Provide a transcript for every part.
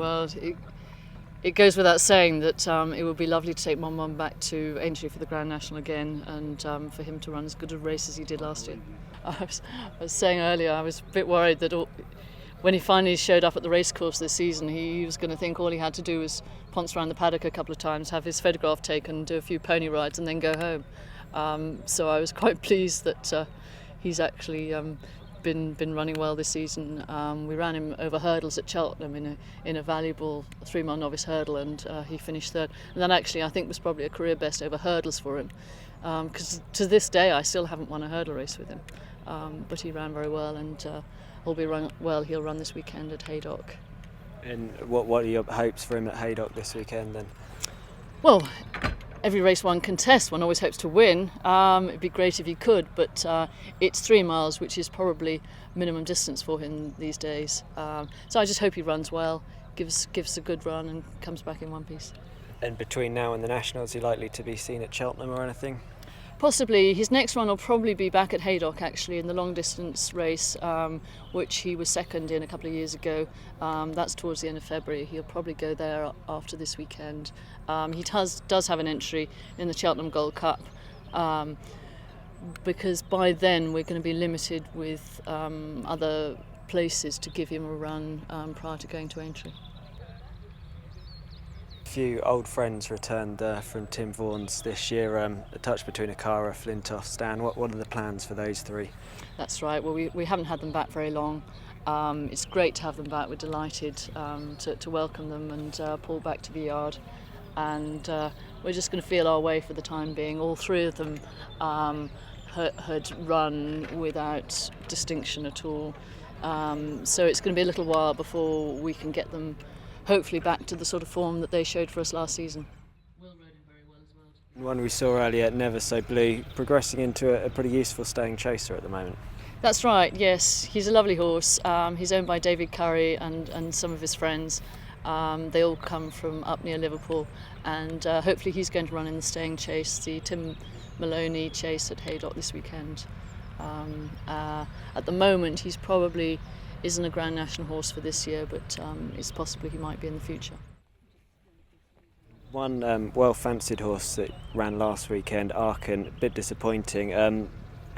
Well, it goes without saying that it would be lovely to take Mon back to Aintree for the Grand National again, and for him to run as good a race as he did last year. I was saying earlier, I was a bit worried that when he finally showed up at the racecourse this season, he was going to think all he had to do was ponce around the paddock a couple of times, have his photograph taken, do a few pony rides, and then go home. So I was quite pleased that he's actually been running well this season. We ran him over hurdles at Cheltenham in a valuable 3-mile novice hurdle, and he finished third. And that actually I think was probably a career best over hurdles for him, because to this day I still haven't won a hurdle race with him. But he ran very well, and all be well, he'll run this weekend at Haydock. And what are your hopes for him at Haydock this weekend then? Well, every race one contests, one always hopes to win. It'd be great if he could, but it's 3 miles, which is probably minimum distance for him these days. So I just hope he runs well, gives a good run, and comes back in one piece. And between now and the Nationals, is he likely to be seen at Cheltenham or anything? Possibly. His next run will probably be back at Haydock, actually, in the long distance race, which he was second in a couple of years ago. That's towards the end of February. He'll probably go there after this weekend. He does have an entry in the Cheltenham Gold Cup, because by then we're going to be limited with other places to give him a run prior to going to Aintree. A few old friends returned from Tim Vaughan's this year, Atouchbetweenacara, Flintoff, Stan. What are the plans for those three? That's right. Well, we haven't had them back very long. It's great to have them back. We're delighted to welcome them and pull back to the yard. And we're just going to feel our way for the time being. All three of them had run without distinction at all. So it's going to be a little while before we can get them hopefully back to the sort of form that they showed for us last season. Will rode him very well as well. One we saw earlier, Never So Blue, progressing into a pretty useful staying chaser at the moment. That's right, yes. He's a lovely horse. He's owned by David Curry and some of his friends. They all come from up near Liverpool, and hopefully he's going to run in the staying chase, the Tim Maloney chase at Haydock this weekend. At the moment he's probably isn't a Grand National horse for this year, but it's possible he might be in the future. One well-fancied horse that ran last weekend, Arkan, a bit disappointing.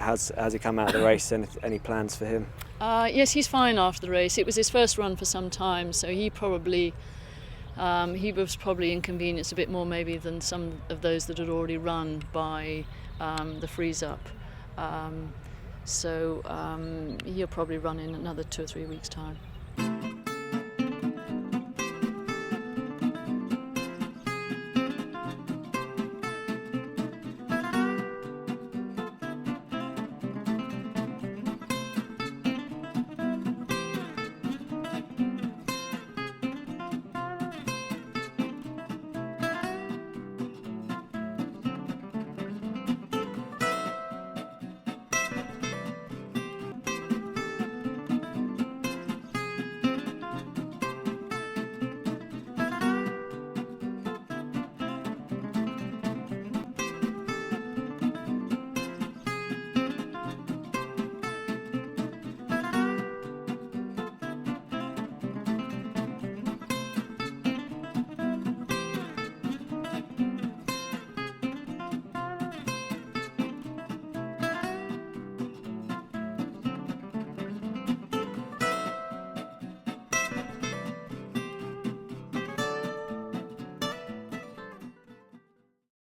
Has he come out of the race? Any plans for him? Yes, he's fine after the race. It was his first run for some time, so he was probably inconvenienced a bit more maybe than some of those that had already run by the freeze-up. So he'll probably run in another 2 or 3 weeks' time.